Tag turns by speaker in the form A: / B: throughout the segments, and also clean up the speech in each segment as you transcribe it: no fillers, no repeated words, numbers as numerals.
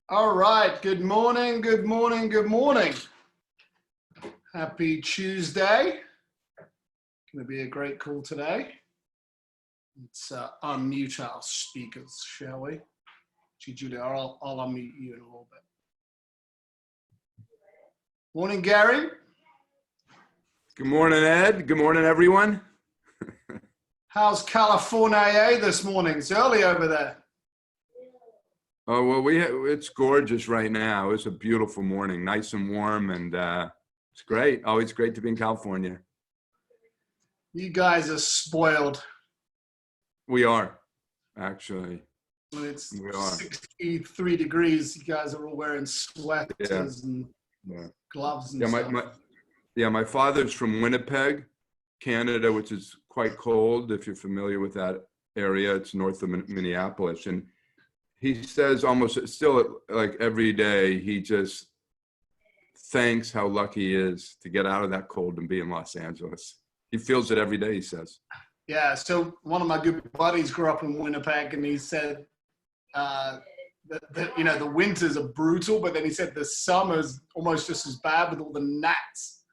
A: All right. Good morning. Good morning. Good morning. Happy Tuesday. Going to be a great call today. Let's unmute our speakers, shall we? Julia, I'll unmute you in a little bit. Morning, Gary.
B: Good morning, Ed. Good morning, everyone.
A: How's California this morning? It's early over there.
B: Oh, well, it's gorgeous right now. It's a beautiful morning, nice and warm, and it's great. Always great to be in California.
A: You guys are spoiled.
B: We are, actually.
A: It's
B: we are.
A: 63 degrees. You guys are all wearing sweaters and gloves and stuff.
B: My father's from Winnipeg, Canada, which is quite cold. If you're familiar with that area, it's north of Minneapolis, and he says almost still like every day, he just thanks how lucky he is to get out of that cold and be in Los Angeles. He feels it every day, he says.
A: Yeah, so one of my good buddies grew up in Winnipeg, and he said that the winters are brutal, but then he said the summer's almost just as bad with all the gnats.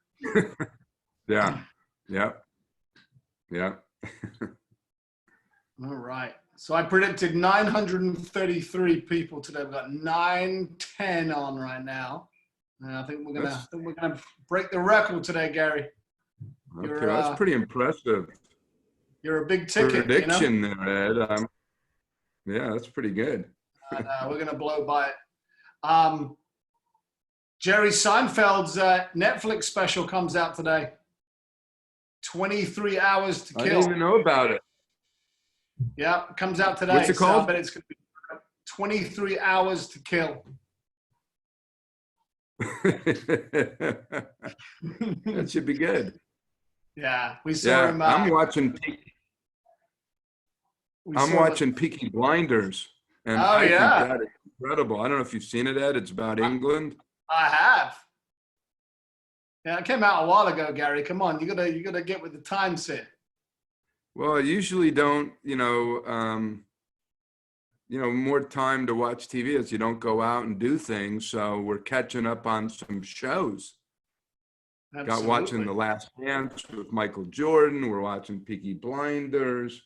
B: Yeah.
A: All right. So I predicted 933 people today. We've got 910 on right now. And I think we're gonna break the record today, Gary.
B: Okay, that's pretty impressive.
A: You're a big ticket.
B: Prediction there, Ed. Yeah, that's pretty good.
A: We're gonna blow by it. Jerry Seinfeld's Netflix special comes out today. 23 Hours to Kill.
B: I didn't even know about it.
A: Yeah, it comes out today.
B: What's it called?
A: So I bet it's going to be 23 Hours to Kill.
B: That should be good.
A: Yeah, we saw him.
B: I'm watching Peaky Blinders, and I think that is incredible. I don't know if you've seen it, Ed. It's about England.
A: I have. Yeah, it came out a while ago, Gary. Come on, you gotta get with the times here.
B: Well, I usually don't, more time to watch TV as you don't go out and do things. So we're catching up on some shows.
A: Absolutely.
B: Got watching The Last Dance with Michael Jordan. We're watching Peaky Blinders.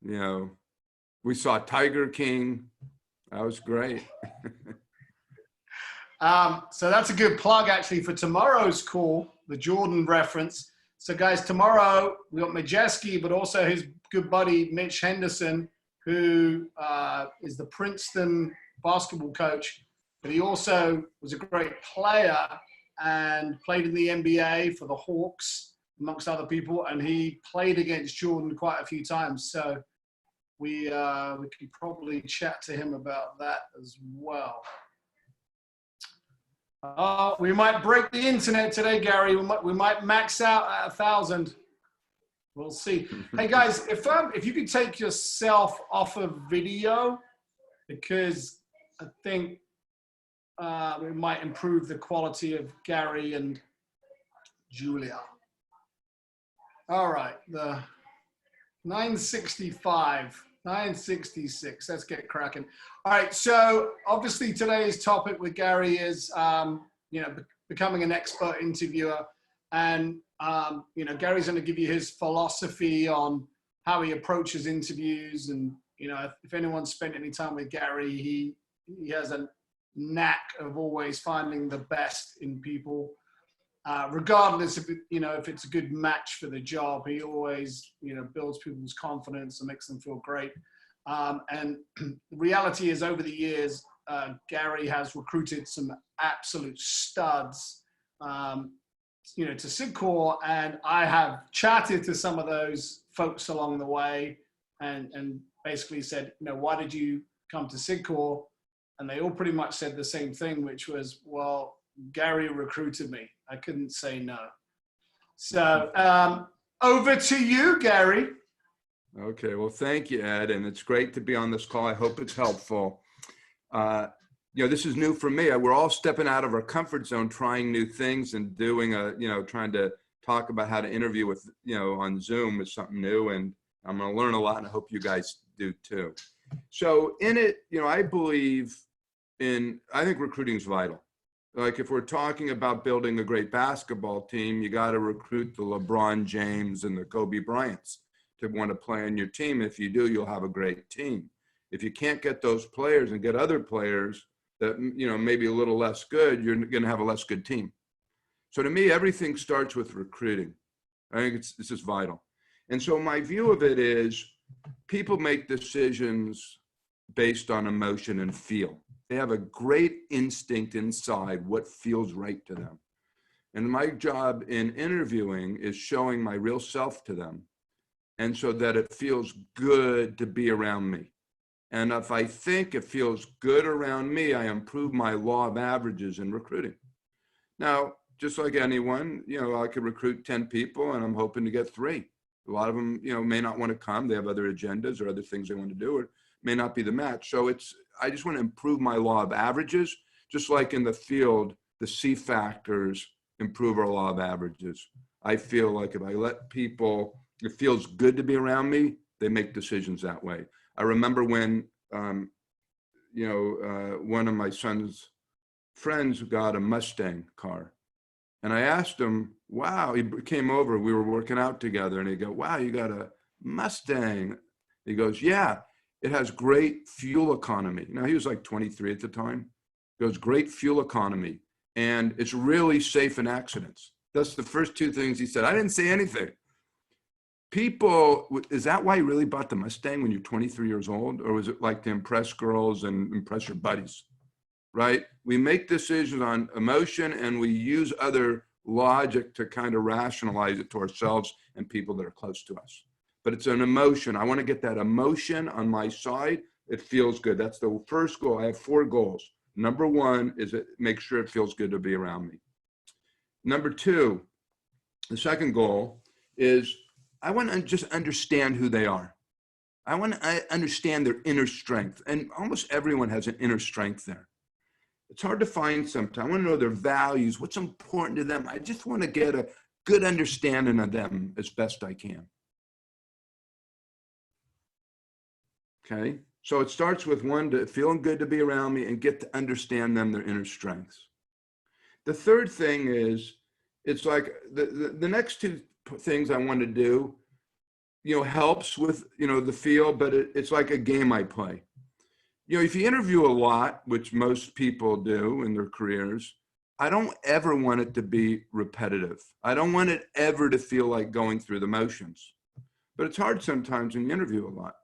B: We saw Tiger King. That was great.
A: So that's a good plug, actually, for tomorrow's call, the Jordan reference. So, guys, tomorrow we got Majeski, but also his good buddy Mitch Henderson, who is the Princeton basketball coach. But he also was a great player and played in the NBA for the Hawks, amongst other people. And he played against Jordan quite a few times. So we could probably chat to him about that as well. We might break the internet today, Gary. We might max out at 1,000. We'll see. Hey guys, if you could take yourself off of video, because I think we might improve the quality of Gary and Julia. All right, the 965. 966. Let's get cracking. All right. So obviously today's topic with Gary is, becoming an expert interviewer, and Gary's going to give you his philosophy on how he approaches interviews. And if anyone's spent any time with Gary, he has a knack of always finding the best in people, regardless if it's a good match for the job. He always builds people's confidence and makes them feel great. And the reality is, over the years, Gary has recruited some absolute studs to Sidcore, and I have chatted to some of those folks along the way and basically said, why did you come to Sidcore? And they all pretty much said the same thing, which was, well, Gary recruited me. I couldn't say no. So over to you, Gary.
B: Okay, well, thank you, Ed, and it's great to be on this call. I hope it's helpful. This is new for me. We're all stepping out of our comfort zone, trying new things and doing trying to talk about how to interview with, on Zoom is something new, and I'm going to learn a lot, and I hope you guys do too. So in it, I believe I think recruiting is vital. Like if we're talking about building a great basketball team, you got to recruit the LeBron James and the Kobe Bryants to want to play on your team. If you do, you'll have a great team. If you can't get those players and get other players that, you know, maybe a little less good, you're going to have a less good team. So to me, everything starts with recruiting. I think this is vital. And so my view of it is people make decisions based on emotion and feel. They have a great instinct inside what feels right to them. And my job in interviewing is showing my real self to them. And so that it feels good to be around me. And if I think it feels good around me, I improve my law of averages in recruiting. Now, just like anyone, you know, I could recruit 10 people and I'm hoping to get 3. A lot of them, you know, may not want to come. They have other agendas or other things they want to do, or may not be the match. So I just want to improve my law of averages, just like in the field, the C factors improve our law of averages. I feel like if I let people, it feels good to be around me, they make decisions that way. I remember when, one of my son's friends got a Mustang car. And I asked him, wow, he came over, we were working out together, and he go, wow, you got a Mustang. He goes, yeah, it has great fuel economy. Now, he was like 23 at the time. He goes, great fuel economy, and it's really safe in accidents. That's the first 2 things he said. I didn't say anything. People, is that why you really bought the Mustang when you're 23 years old? Or was it like to impress girls and impress your buddies? Right? We make decisions on emotion and we use other logic to kind of rationalize it to ourselves and people that are close to us. But it's an emotion. I want to get that emotion on my side. It feels good. That's the first goal. I have 4 goals. Number 1 is make sure it feels good to be around me. Number 2, the second goal is I want to just understand who they are. I want to understand their inner strength. And almost everyone has an inner strength there. It's hard to find sometimes. I want to know their values, what's important to them. I just want to get a good understanding of them as best I can. Okay, so it starts with 1, to feeling good to be around me and get to understand them, their inner strengths. The third thing is, it's like the next 2 things I want to do, you know, helps with, you know, the feel, but it's like a game I play. You know, if you interview a lot, which most people do in their careers, I don't ever want it to be repetitive. I don't want it ever to feel like going through the motions. But it's hard sometimes when you interview a lot.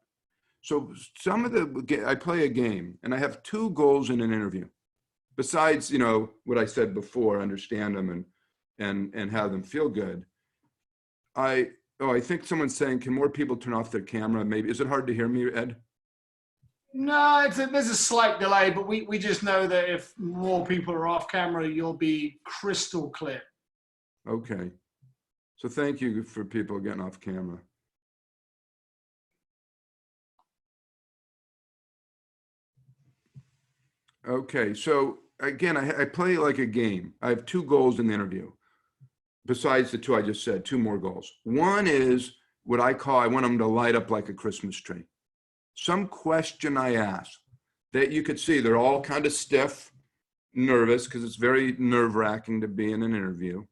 B: So I play a game, and I have 2 goals in an interview. Besides, you know, what I said before, understand them and have them feel good. I think someone's saying, can more people turn off their camera? Maybe. Is it hard to hear me, Ed?
A: No, there's a slight delay, but we just know that if more people are off camera, you'll be crystal clear.
B: Okay. So thank you for people getting off camera. Okay, so again, I play like a game. I have 2 goals in the interview. Besides the 2 I just said, 2 more goals. 1 is what I want them to light up like a Christmas tree. Some question I ask that you could see, they're all kind of stiff, nervous, because it's very nerve-wracking to be in an interview.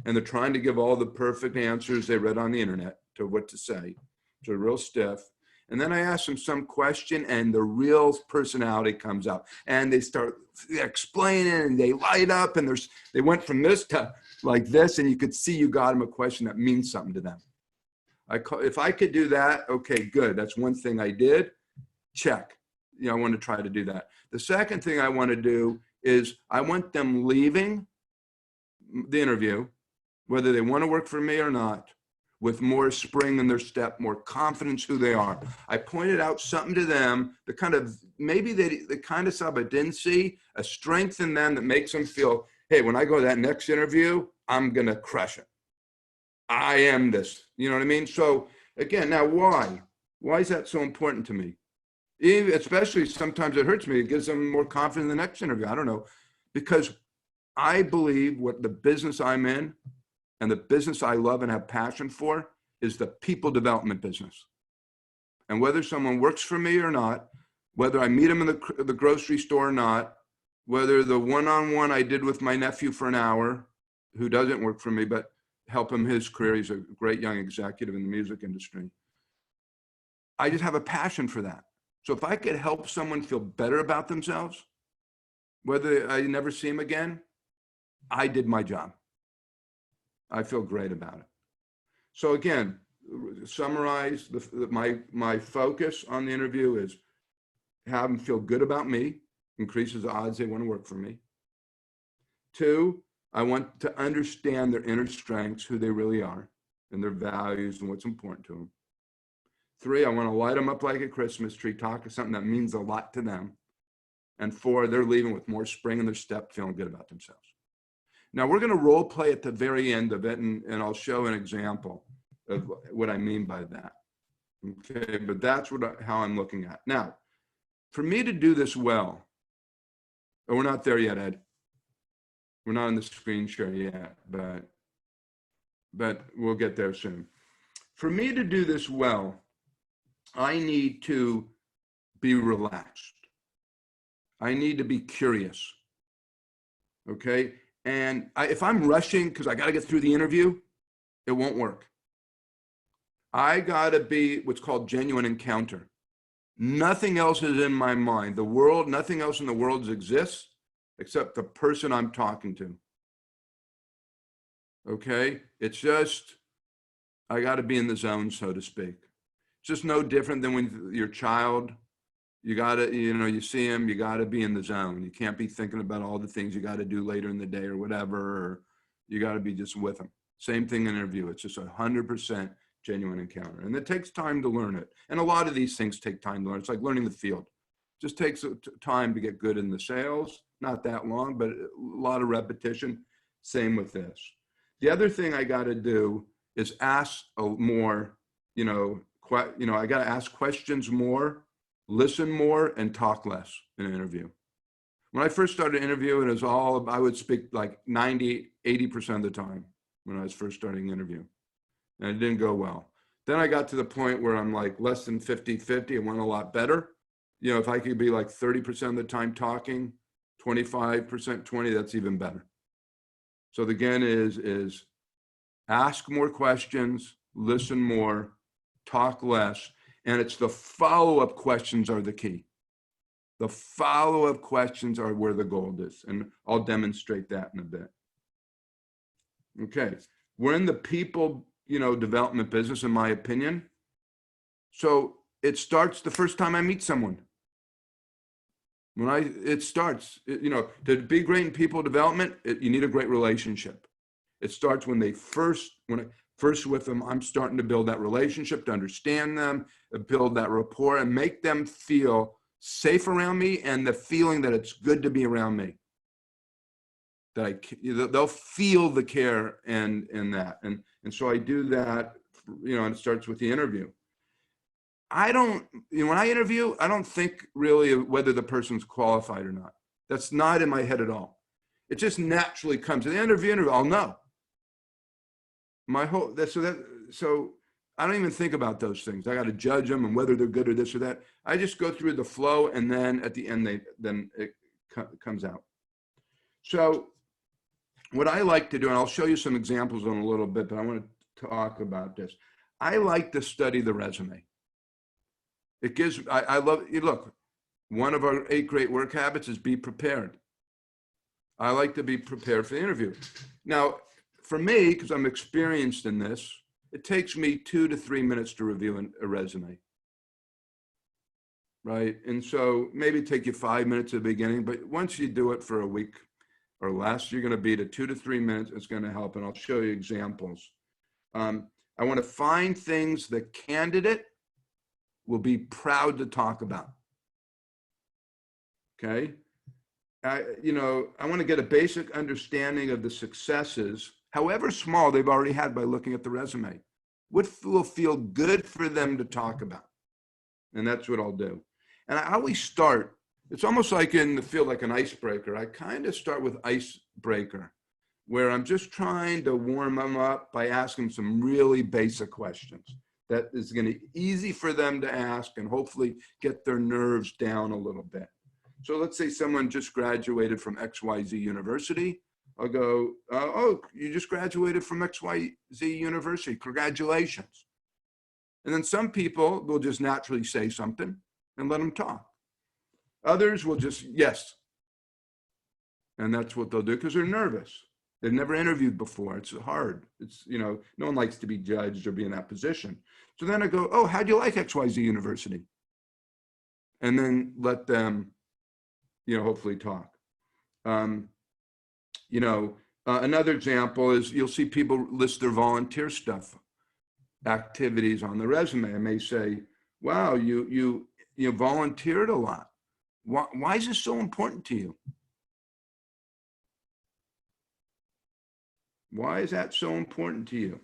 B: And they're trying to give all the perfect answers they read on the internet to what to say. So they're real stiff. And then I ask them some question and the real personality comes out. And they start explaining and they light up and they went from this to like this, and you could see you got them a question that means something to them. If I could do that, okay, good. That's 1 thing I did. Check. You know, I want to try to do that. The second thing I want to do is I want them leaving the interview, whether they want to work for me or not, with more spring in their step, more confidence who they are. I pointed out something to them, the kind of, maybe the kind of stuff I didn't see, a strength in them that makes them feel, hey, when I go to that next interview, I'm going to crush it. I am this, you know what I mean? So again, now why? Why is that so important to me? Especially sometimes it hurts me. It gives them more confidence in the next interview. I don't know, because I believe what the business I'm in and the business I love and have passion for is the people development business. And whether someone works for me or not, whether I meet them in the grocery store or not, whether the one-on-one I did with my nephew for an hour, who doesn't work for me, but help him his career. He's a great young executive in the music industry. I just have a passion for that. So if I could help someone feel better about themselves, whether I never see him again, I did my job. I feel great about it. So again, summarize my focus on the interview is have them feel good about me, increases the odds they want to work for me. 2, I want to understand their inner strengths, who they really are, and their values and what's important to them. 3, I want to light them up like a Christmas tree, talk of something that means a lot to them. And 4, they're leaving with more spring in their step, feeling good about themselves. Now we're going to role play at the very end of it, and I'll show an example of what I mean by that. Okay, but that's how I'm looking at. Now, for me to do this well, oh, we're not there yet, Ed. We're not on the screen share yet, but we'll get there soon. For me to do this well, I need to be relaxed. I need to be curious. Okay, and if I'm rushing because I got to get through the interview, it won't work. I got to be what's called genuine encounter. Nothing else is in my mind. The world, nothing else in the world exists except the person I'm talking to. Okay? It's just, I got to be in the zone, so to speak. It's just no different than when your child, you got to, you see him, you got to be in the zone. You can't be thinking about all the things you got to do later in the day or whatever, or you got to be just with them. Same thing in an interview. It's just 100% genuine encounter. And it takes time to learn it. And a lot of these things take time to learn. It's like learning the field. It just takes time to get good in the sales. Not that long, but a lot of repetition. Same with this. The other thing I got to do is ask more, I got to ask questions more, listen more, and talk less in an interview. When I first started interviewing, it was I would speak like 90, 80% of the time when I was first starting an interview. And it didn't go well. Then I got to the point where I'm like less than 50-50. It went a lot better. If I could be like 30% of the time talking, 25%, 20, that's even better. So again is ask more questions, listen more, talk less. And it's the follow-up questions are the key. The follow-up questions are where the gold is. And I'll demonstrate that in a bit. Okay, we're in the people development business, in my opinion. So it starts the first time I meet someone. To be great in people development, you need a great relationship. It starts when I first with them, I'm starting to build that relationship, to understand them, build that rapport, and make them feel safe around me, and the feeling that it's good to be around me. That they'll feel the care and that. And so I do that, and it starts with the interview. When I interview, I don't think really whether the person's qualified or not. That's not in my head at all. It just naturally comes. At the end of the interview, I'll know. So I don't even think about those things. I got to judge them and whether they're good or this or that. I just go through the flow, and then at the end, then it comes out. So what I like to do, and I'll show you some examples in a little bit, but I want to talk about this. I like to study the resume. I love, look, one of our 8 great work habits is be prepared. I like to be prepared for the interview. Now, for me, because I'm experienced in this, it takes me 2 to 3 minutes to review a resume. Right? And so maybe take you 5 minutes at the beginning, but once you do it for a week or less, you're going to be to 2 to 3 minutes. It's going to help. And I'll show you examples. I want to find things the candidate will be proud to talk about. Okay. I want to get a basic understanding of the successes, however small, they've already had by looking at the resume. What will feel good for them to talk about? And that's what I'll do. And I always start, it's almost like in the field, like an icebreaker. I kind of start with icebreaker, where I'm just trying to warm them up by asking some really basic questions that is going to be easy for them to ask and hopefully get their nerves down a little bit. So let's say someone just graduated from XYZ University. I'll go, oh, you just graduated from XYZ University. Congratulations. And then some people will just naturally say something and let them talk. Others will just, yes. And that's what they'll do because they're nervous. They've never interviewed before. It's hard. It's, you know, no one likes to be judged or be in that position. So then I go, oh, how'd you like XYZ University? And then let them, you know, hopefully talk. You know, another example is you'll see people list their volunteer stuff, activities on the resume. I may say, wow, you volunteered a lot. Why is this so important to you? Why is that so important to you?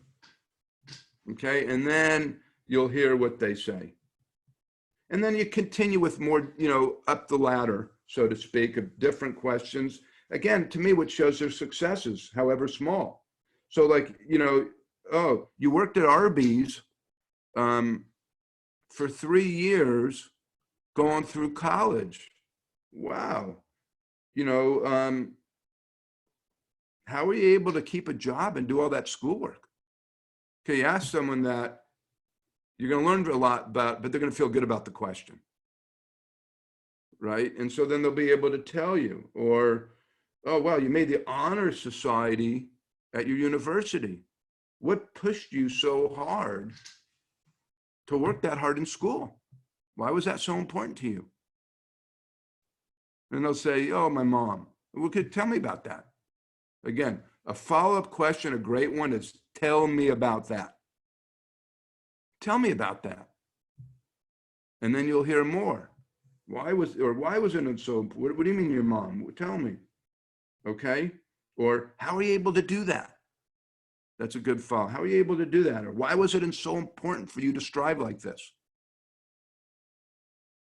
B: Okay, and then you'll hear what they say. And then you continue with more, you know, up the ladder, so to speak, of different questions. Again, to me, what shows their successes, however small. So like, you know, oh, you worked at Arby's for 3 years going through college. Wow. You know, how are you able to keep a job and do all that schoolwork? Okay, you ask someone that, you're going to learn a lot about, but they're going to feel good about the question, right? And so then they'll be able to tell you, or, oh, wow, you made the honor society at your university. What pushed you so hard to work that hard in school? Why was that so important to you? And they'll say, oh, my mom. Well, could tell me about that. Again, a follow-up question, a great one is, tell me about that. Tell me about that. And then you'll hear more. Why was it so important? What do you mean your mom? Tell me. Okay? Or how are you able to do that? That's a good follow. How are you able to do that? Or why was it so important for you to strive like this?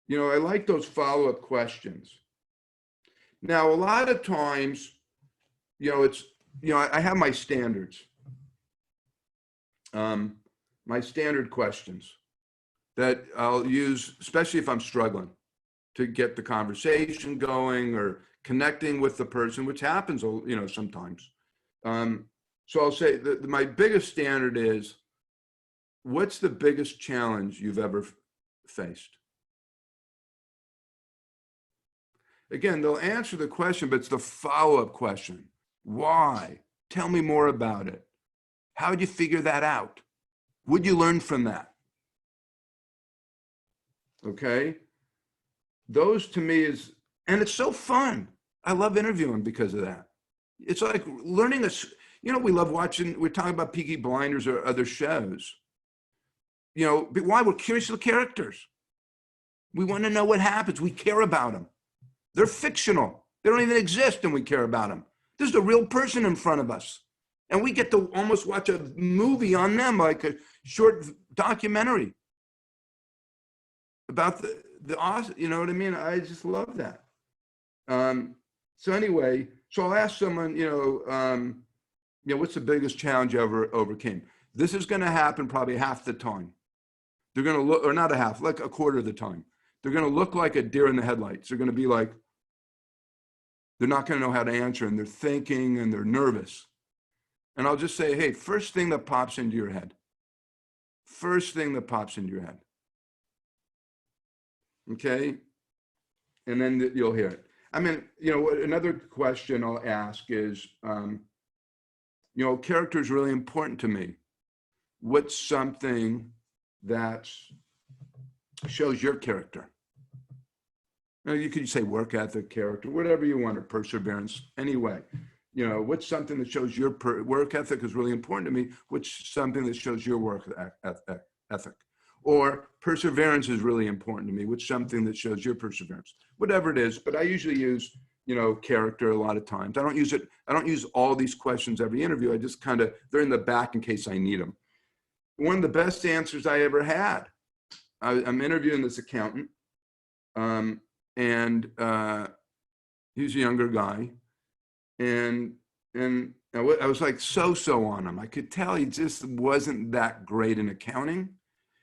B: You know, I like those follow-up questions. Now, a lot of times, you know, it's, you know, I have my standards. My standard questions that I'll use, especially if I'm struggling to get the conversation going or connecting with the person, which happens, you know, sometimes. So I'll say that my biggest standard is, what's the biggest challenge you've ever faced? Again, they'll answer the question, but it's the follow-up question. Why? Tell me more about it. How did you figure that out? Would you learn from that? Okay. Those to me is, and it's so fun. I love interviewing because of that. It's like learning you know, we love watching, we're talking about Peaky Blinders or other shows. You know, but why? We're curious of the characters. We want to know what happens. We care about them. They're fictional. They don't even exist and we care about them. There's a real person in front of us. And we get to almost watch a movie on them, like a short documentary about the awesome, you know what I mean? I just love that. So anyway, so I'll ask someone, you know, what's the biggest challenge you ever overcame? This is going to happen probably half the time. They're going to look, or not a half, like a quarter of the time. They're going to look like a deer in the headlights. They're going to be like, they're not going to know how to answer, and they're thinking and they're nervous. And I'll just say, hey, first thing that pops into your head. First thing that pops into your head. Okay? And then you'll hear it. I mean, you know, another question I'll ask is, you know, character is really important to me. What's something that shows your character? You could say work ethic, character, whatever you want, or perseverance, anyway. You know, what's something that shows your work ethic is really important to me? What's something that shows your work ethic? Or perseverance is really important to me. What's something that shows your perseverance? Whatever it is, but I usually use, you know, character a lot of times. I don't use all these questions every interview. I just kind of, they're in the back in case I need them. One of the best answers I ever had, I'm interviewing this accountant, and he's a younger guy. And I was like so on him. I could tell he just wasn't that great in accounting.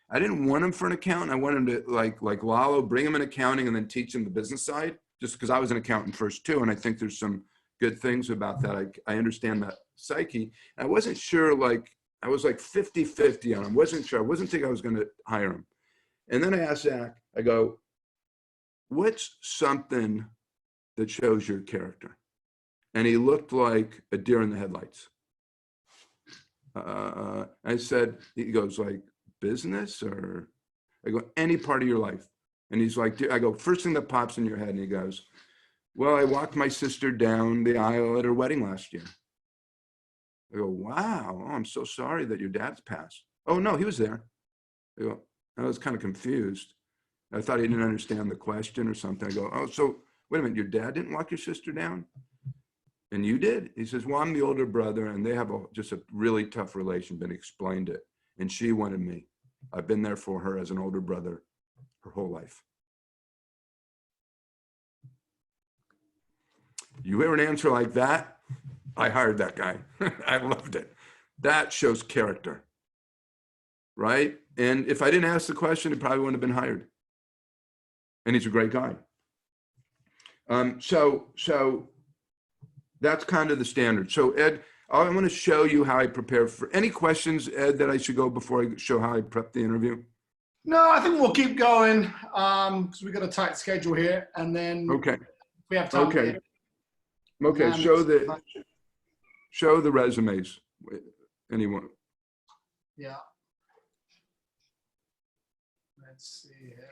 B: I didn't want him for an accountant. I wanted him to like Lalo, bring him in accounting and then teach him the business side, just because I was an accountant first too. And I think there's some good things about that. I understand that psyche. I wasn't sure, like, I was like 50-50 on him. Wasn't sure. I wasn't thinking I was going to hire him. And then I asked Zach, I go, what's something that shows your character? And he looked like a deer in the headlights. I said, he goes like, business? Or I go, any part of your life. And he's like, I go, first thing that pops in your head. And he goes, well, I walked my sister down the aisle at her wedding last year. I go, wow, oh, I'm so sorry that your dad's passed. Oh, no, he was there. I go, I was kind of confused. I thought he didn't understand the question or something. I go, oh, so wait a minute, your dad didn't walk your sister down? And you did? He says, well, I'm the older brother and they have just a really tough relation, but he explained it. And she wanted me. I've been there for her as an older brother her whole life. You hear an answer like that? I hired that guy. I loved it. That shows character, right? And if I didn't ask the question, he probably wouldn't have been hired. And he's a great guy. So that's kind of the standard. So Ed, I want to show you how I prepare for any questions, Ed, that I should go before I show how I prep the interview.
A: No, I think we'll keep going because we've got a tight schedule here, and then
B: okay,
A: if we have time.
B: Okay, okay. Show the resumes. Anyone?
A: Yeah. Let's see here.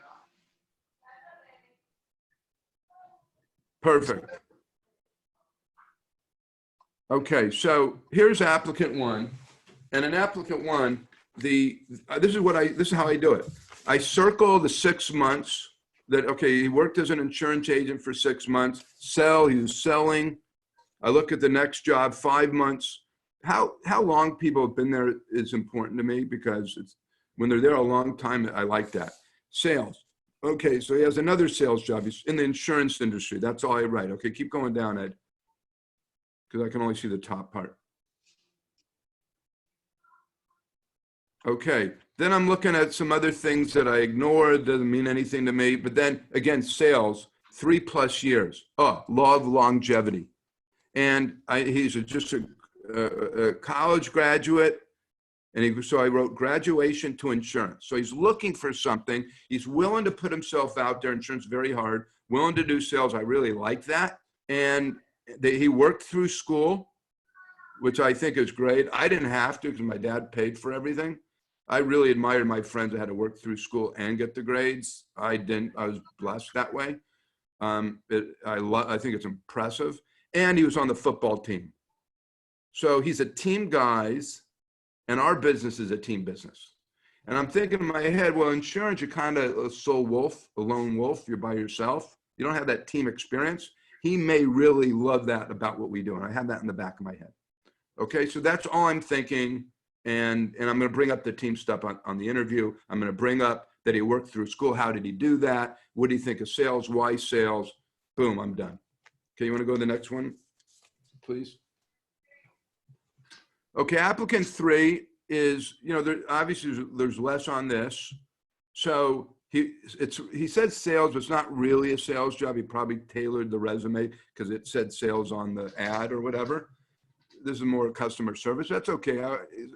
B: Perfect. Okay, so here's applicant one, and in applicant one, this is how I do it. I circle the 6 months that, okay, he worked as an insurance agent for 6 months, he was selling. I look at the next job, 5 months. How long people have been there is important to me because when they're there a long time, I like that. Sales. Okay, so he has another sales job. He's in the insurance industry. That's all I write. Okay, keep going down, Ed, because I can only see the top part. Okay, then I'm looking at some other things that I ignored, doesn't mean anything to me. But then again, sales, 3+ years. Oh, law of longevity. And he's just a college graduate. And so I wrote graduation to insurance. So he's looking for something. He's willing to put himself out there. Insurance very hard, willing to do sales. I really like that. And he worked through school, which I think is great. I didn't have to because my dad paid for everything. I really admired my friends that had to work through school and get the grades. I didn't. I was blessed that way. I think it's impressive. And he was on the football team. So he's a team guys, and our business is a team business. And I'm thinking in my head, well, insurance, you're kind of a sole wolf, a lone wolf. You're by yourself. You don't have that team experience. He may really love that about what we do. And I have that in the back of my head. Okay, so that's all I'm thinking. And I'm going to bring up the team stuff on the interview. I'm going to bring up that he worked through school. How did he do that? What do you think of sales? Why sales? Boom, I'm done. Okay, you want to go to the next one, please? Okay, applicant 3 is, obviously there's less on this. So he said sales, but it's not really a sales job. He probably tailored the resume because it said sales on the ad or whatever. This is more customer service. That's okay.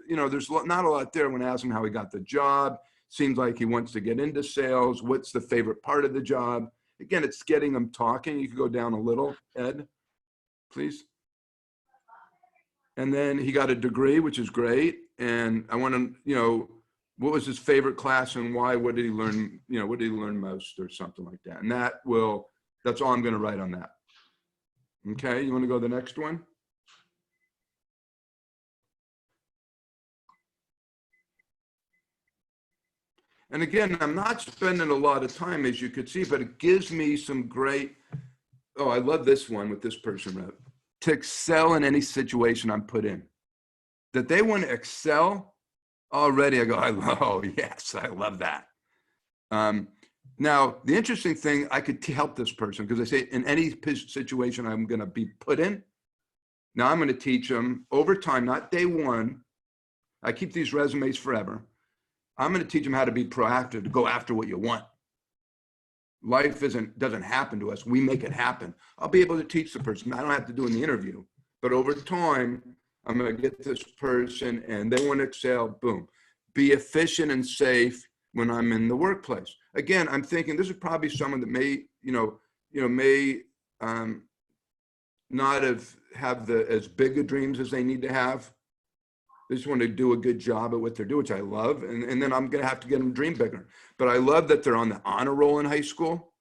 B: There's not a lot there when I ask him how he got the job. Seems like he wants to get into sales. What's the favorite part of the job? Again, it's getting him talking. You can go down a little, Ed, please. And then he got a degree, which is great. And I want to, what was his favorite class and why? What did he learn? What did he learn most or something like that? And that's all I'm going to write on that. Okay, you want to go to the next one? And again, I'm not spending a lot of time, as you could see, but it gives me some great, I love this one with this person wrote, to excel in any situation I'm put in. That they want to excel already, I go, yes, I love that. Now, the interesting thing, I could help this person because I say in any situation I'm going to be put in, now I'm going to teach them over time, not day one. I keep these resumes forever. I'm going to teach them how to be proactive, to go after what you want. Life doesn't happen to us. We make it happen. I'll be able to teach the person. I don't have to do in the interview, but over time, I'm going to get this person and they want to excel. Boom. Be efficient and safe when I'm in the workplace. Again, I'm thinking this is probably someone that may, may not have as big of dreams as they need to have. They just want to do a good job at what they're doing, which I love. And then I'm going to have to get them to dream bigger. But I love that they're on the honor roll in high school.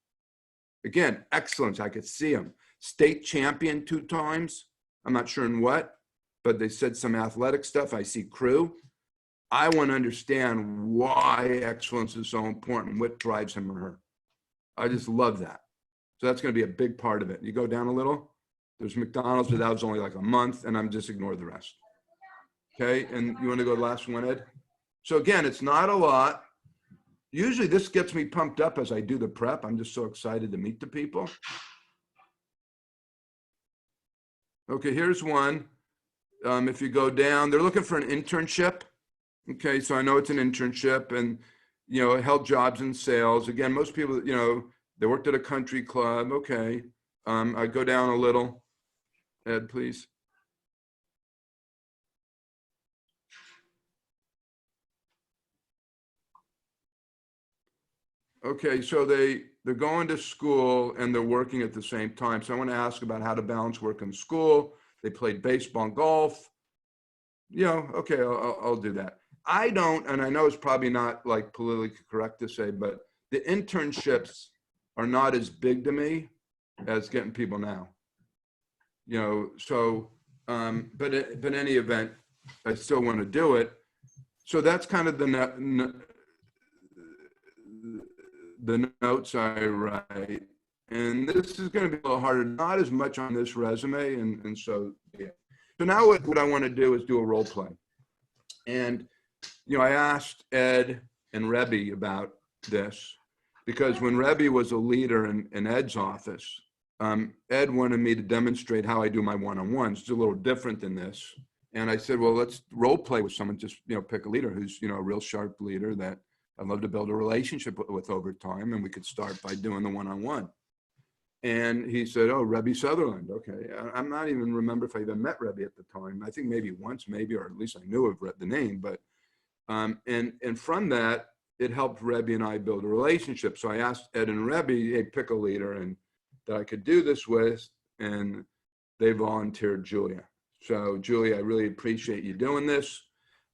B: Again, excellence. I could see them. State champion 2 times. I'm not sure in what, but they said some athletic stuff. I see crew. I want to understand why excellence is so important, what drives him or her. I just love that. So that's going to be a big part of it. You go down a little, there's McDonald's, but that was only like a month, and I'm just ignore the rest. Okay, and you want to go to the last one, Ed? So again, it's not a lot. Usually this gets me pumped up as I do the prep. I'm just so excited to meet the people. Okay, here's one. If you go down, they're looking for an internship. Okay, so I know it's an internship and, held jobs in sales. Again, most people, they worked at a country club. Okay, I go down a little. Ed, please. Okay, so they're going to school and they're working at the same time. So I want to ask about how to balance work and school. They played baseball and golf. Okay, I'll do that. I don't, and I know it's probably not like politically correct to say, but the internships are not as big to me as getting people now. But in any event, I still want to do it. So that's kind of the notes I write. And this is going to be a little harder, not as much on this resume. And so, yeah. So now what I want to do is do a role play. And, I asked Ed and Rebbe about this because when Rebbe was a leader in Ed's office, Ed wanted me to demonstrate how I do my one-on-ones. It's a little different than this. And I said, well, let's role play with someone, just, pick a leader who's, a real sharp leader that I'd love to build a relationship with over time. And we could start by doing the one-on-one. And he said, oh, Rebbe Sutherland. Okay. I'm not even remember if I even met Rebbe at the time. I think maybe once, maybe, or at least I knew of the name. But, and from that, it helped Rebbe and I build a relationship. So I asked Ed and Rebbe, hey, pick a leader and that I could do this with. And they volunteered Julia. So Julia, I really appreciate you doing this.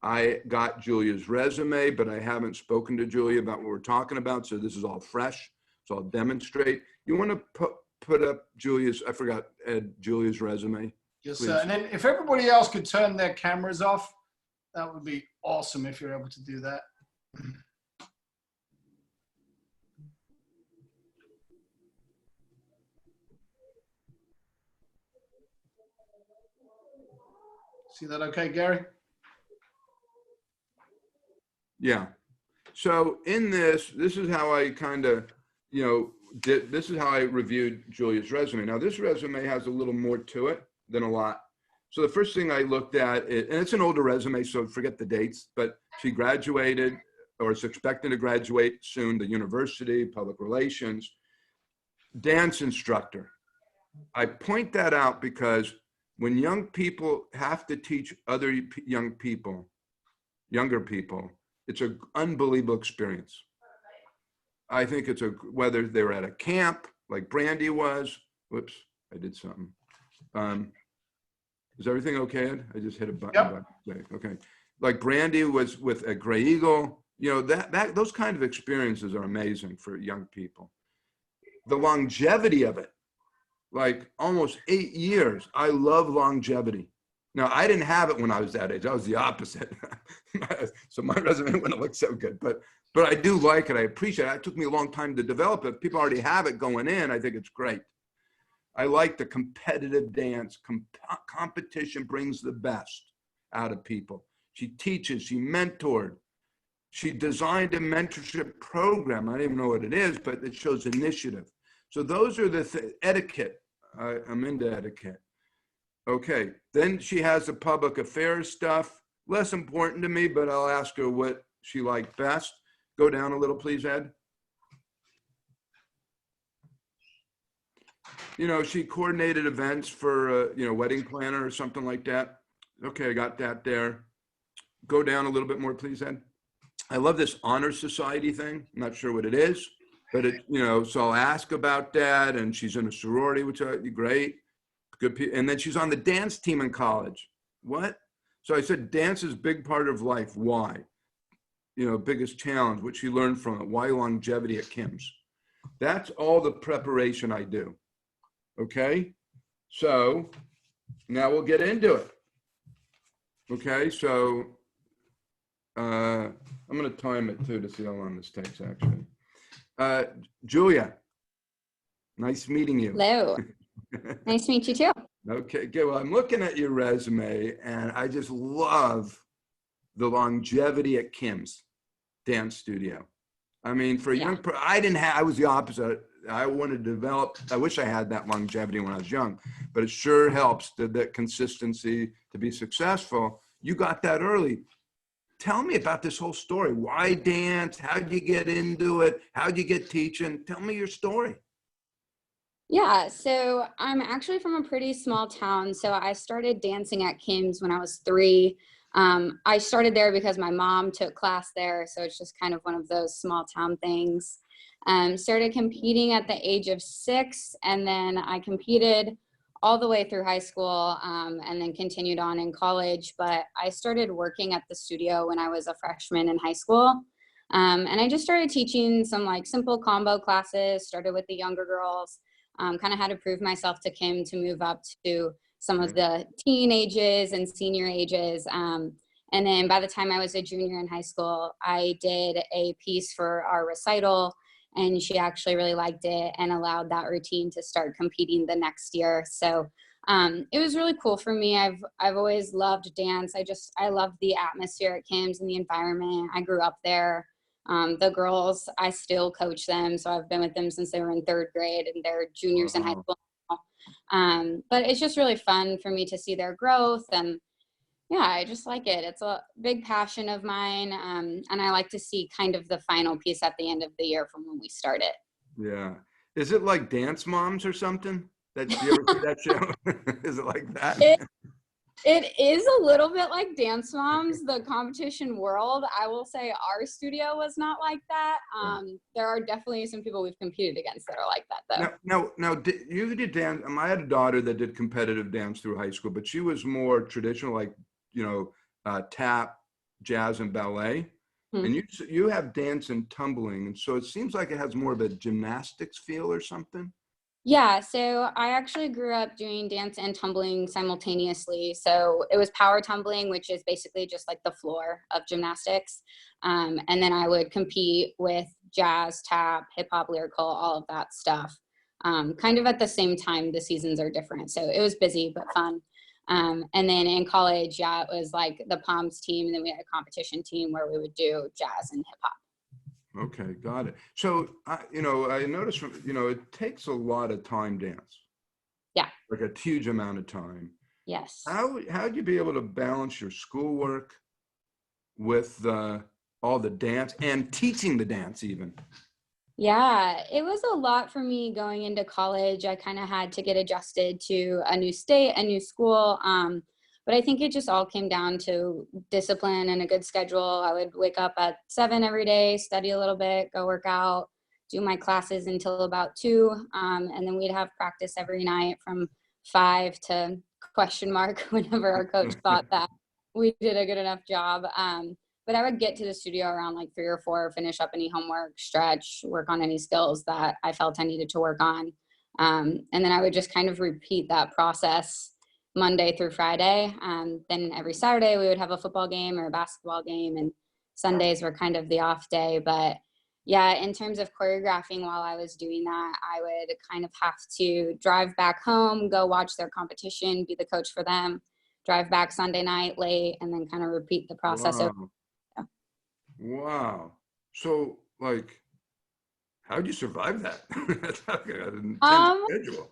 B: I got Julia's resume, but I haven't spoken to Julia about what we're talking about. So this is all fresh. So I'll demonstrate. You want to put up Julia's, I forgot, Ed, Julia's resume?
A: Yes, sir. And then if everybody else could turn their cameras off, that would be awesome if you're able to do that. See that okay, Gary?
B: Yeah. So in this is how I kind of, this is how I reviewed Julia's resume. Now this resume has a little more to it than a lot. So the first thing I looked at, and it's an older resume, so forget the dates, but she graduated or is expecting to graduate soon, the university, public relations, dance instructor. I point that out because when young people have to teach other younger people, it's an unbelievable experience. I think it's whether they're at a camp like Brandy was. Whoops, I did something. Is everything okay, Ed? I just hit a button. Yep. Okay. Like Brandy was with a Gray Eagle. Those kind of experiences are amazing for young people. The longevity of it, like almost 8 years. I love longevity. Now, I didn't have it when I was that age. I was the opposite. So my resume wouldn't look so good, but I do like it. I appreciate it. It took me a long time to develop it. People already have it going in. I think it's great. I like the competitive dance. Competition brings the best out of people. She teaches, she mentored. She designed a mentorship program. I don't even know what it is, but it shows initiative. So those are the etiquette. I'm into etiquette. Okay, then she has the public affairs stuff. Less important to me, but I'll ask her what she liked best. Go down a little, please, Ed. she coordinated events for, wedding planner or something like that. Okay, I got that there. Go down a little bit more, please, Ed. I love this honor society thing. I'm not sure what it is, but so I'll ask about that. And she's in a sorority, which is great. Good. And then she's on the dance team in college. What? So I said, dance is a big part of life. Why? Biggest challenge, what she learned from it. Why longevity at Kim's? That's all the preparation I do. Okay. So now we'll get into it. Okay. So I'm going to time it too to see how long this takes actually. Julia, nice meeting you.
C: Hello. Nice to meet you too.
B: Okay, good. Well, I'm looking at your resume and I just love the longevity at Kim's dance studio. I mean, for a young person, I was the opposite. I wanted to develop, I wish I had that longevity when I was young, but it sure helps that consistency to be successful. You got that early. Tell me about this whole story. Why dance? How'd you get into it? How'd you get teaching? Tell me your story.
C: Yeah, so I'm actually from a pretty small town. So I started dancing at Kim's when I was 3. I started there because my mom took class there. So it's just kind of one of those small town things. Started competing at the age of 6, and then I competed all the way through high school, and then continued on in college. But I started working at the studio when I was a freshman in high school. And I just started teaching some like simple combo classes, started with the younger girls, kind of had to prove myself to Kim to move up to some of the teen ages and senior ages. And then by the time I was a junior in high school, I did a piece for our recital, and she actually really liked it and allowed that routine to start competing the next year. So it was really cool for me. I've always loved dance. I love the atmosphere at Kim's and the environment. I grew up there. The girls, I still coach them. So I've been with them since they were in 3rd grade, and they're juniors in high school now. But it's just really fun for me to see their growth, and yeah, I just like it. It's a big passion of mine. And I like to see kind of the final piece at the end of the year from when we started.
B: Yeah. Is it like Dance Moms or something? You ever see that show? Is it like that?
C: It is a little bit like Dance Moms, the competition world. I will say our studio was not like that. There are definitely some people we've competed against that are like that, though.
B: Now, you did dance. I had a daughter that did competitive dance through high school, but she was more traditional, like, tap, jazz, and ballet. And you have dance and tumbling. And so it seems like it has more of a gymnastics feel or something.
C: Yeah, so I actually grew up doing dance and tumbling simultaneously. So it was power tumbling, which is basically just like the floor of gymnastics. And then I would compete with jazz, tap, hip hop, lyrical, all of that stuff. Kind of at the same time. The seasons are different. So it was busy, but fun. And then in college, it was like the Palms team. And then we had a competition team where we would do jazz and hip hop.
B: Okay, got it. So, I noticed, it takes a lot of time dance.
C: Yeah.
B: Like a huge amount of time.
C: Yes.
B: How'd you be able to balance your schoolwork with all the dance and teaching the dance even?
C: Yeah, it was a lot for me going into college. I kind of had to get adjusted to a new state, a new school. But I think it just all came down to discipline and a good schedule. I would wake up at 7 every day, study a little bit, go work out, do my classes until about 2. And then we'd have practice every night from 5 to question mark whenever our coach thought that we did a good enough job. But I would get to the studio around like 3 or 4, finish up any homework, stretch, work on any skills that I felt I needed to work on. And then I would just kind of repeat that process Monday through Friday. Then every Saturday we would have a football game or a basketball game, and Sundays were kind of the off day. But yeah, in terms of choreographing while I was doing that, I would kind of have to drive back home, go watch their competition, be the coach for them, drive back Sunday night late, and then kind of repeat the process.
B: Wow. Wow. So, like, how'd you survive that? That's like an intense schedule.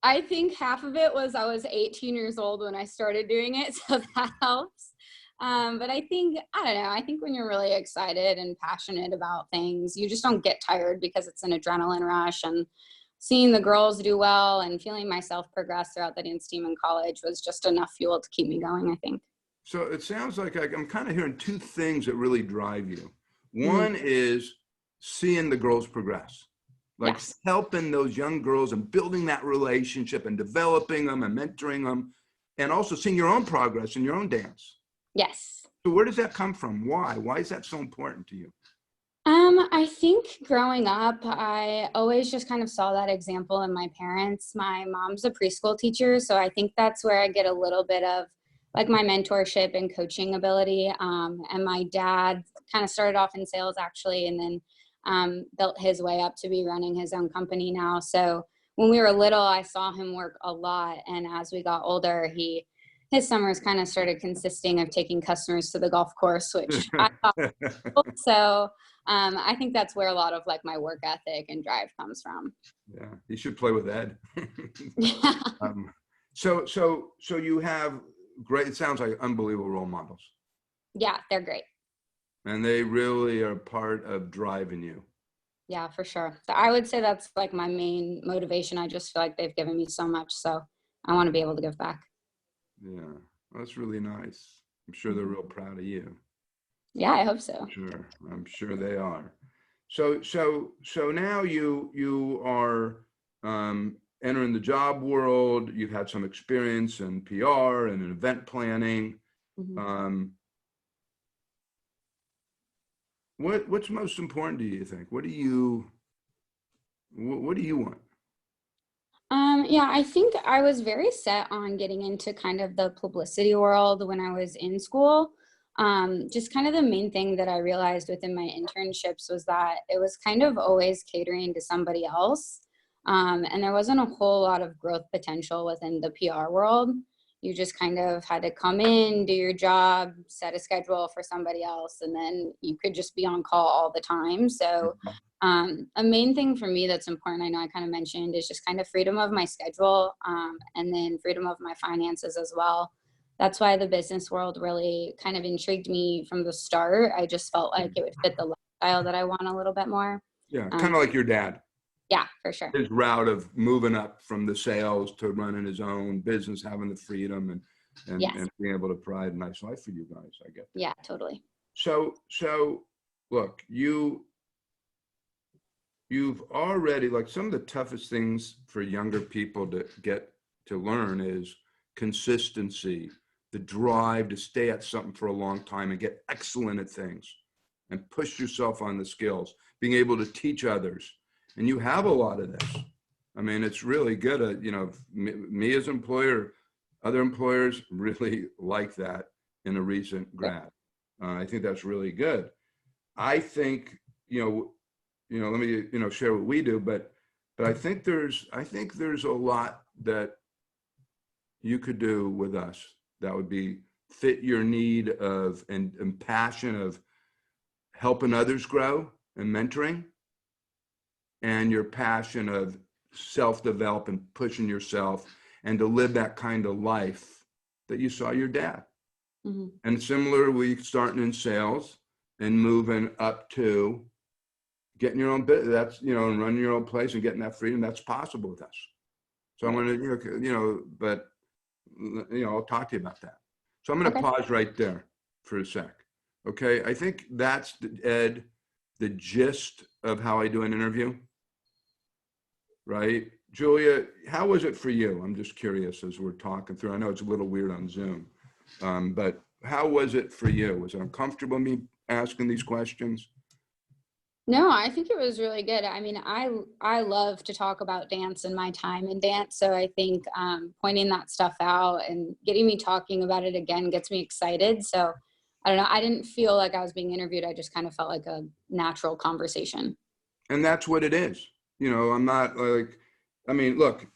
C: I think half of it was I was 18 years old when I started doing it, so that helps. But I don't know, I think when you're really excited and passionate about things, you just don't get tired because it's an adrenaline rush. And seeing the girls do well and feeling myself progress throughout the dance team in college was just enough fuel to keep me going, I think.
B: So it sounds like I'm kind of hearing two things that really drive you.
C: Mm-hmm.
B: One is seeing the girls progress, like
C: Yes.
B: helping those young girls and building that relationship and developing them and mentoring them, and also seeing your own progress in your own dance.
C: Yes.
B: So where does that come from? Why? Why is that so important to you?
C: I think growing up, I always just kind of saw that example in my parents. My mom's a preschool teacher, so I think that's where I get a little bit of like my mentorship and coaching ability. And my dad kind of started off in sales actually, and then built his way up to be running his own company now. So when we were little, I saw him work a lot. And as we got older, his summers kind of started consisting of taking customers to the golf course, which I thought was cool. So I think that's where a lot of like my work ethic and drive comes from.
B: Yeah, you should play with Ed.
C: Yeah.
B: So you have great, it sounds like unbelievable role models.
C: Yeah, they're great.
B: And they really are part of driving you.
C: Yeah, for sure. So I would say that's like my main motivation. I just feel like they've given me so much, so I want to be able to give back.
B: Yeah, that's really nice. I'm sure they're real proud of you.
C: Yeah, I hope so.
B: Sure, I'm sure they are. So now you are entering the job world. You've had some experience in PR and in event planning.
C: Mm-hmm.
B: What's most important to you think? What do you want?
C: Yeah, I think I was very set on getting into kind of the publicity world when I was in school. Just kind of the main thing that I realized within my internships was that it was kind of always catering to somebody else. And there wasn't a whole lot of growth potential within the PR world. You just kind of had to come in, do your job, set a schedule for somebody else, and then you could just be on call all the time. So a main thing for me that's important, I know I kind of mentioned, is just kind of freedom of my schedule, and then freedom of my finances as well. That's why the business world really kind of intrigued me from the start. I just felt like it would fit the lifestyle that I want a little bit more.
B: Yeah, kind of like your dad.
C: Yeah, for sure.
B: His route of moving up from the sales to running his own business, having the freedom
C: Yes.
B: and being able to provide a nice life for you guys. I get that.
C: Yeah, totally.
B: So look, you've already, like, some of the toughest things for younger people to get to learn is consistency, the drive to stay at something for a long time and get excellent at things and push yourself on the skills, being able to teach others. And you have a lot of this. I mean, it's really good. Me as employer, other employers really like that in a recent grad. I think that's really good. I think, let me, share what we do, but I think there's a lot that you could do with us that would be fit your need of and passion of helping others grow and mentoring, and your passion of self-develop and pushing yourself and to live that kind of life that you saw your dad.
C: Mm-hmm.
B: And similar, we starting in sales and moving up to getting your own business, that's, and running your own place and getting that freedom. That's possible with us. So I'm going to, I'll talk to you about that. So I'm going to pause right there for a sec. Okay. I think that's, Ed, the gist of how I do an interview. Right? Julia, how was it for you? I'm just curious as we're talking through. I know it's a little weird on Zoom, but how was it for you? Was it uncomfortable me asking these questions?
C: No, I think it was really good. I mean, I love to talk about dance and my time in dance. So I think pointing that stuff out and getting me talking about it again gets me excited. So I don't know. I didn't feel like I was being interviewed. I just kind of felt like a natural conversation. And
B: that's what it is. I'm not like, look,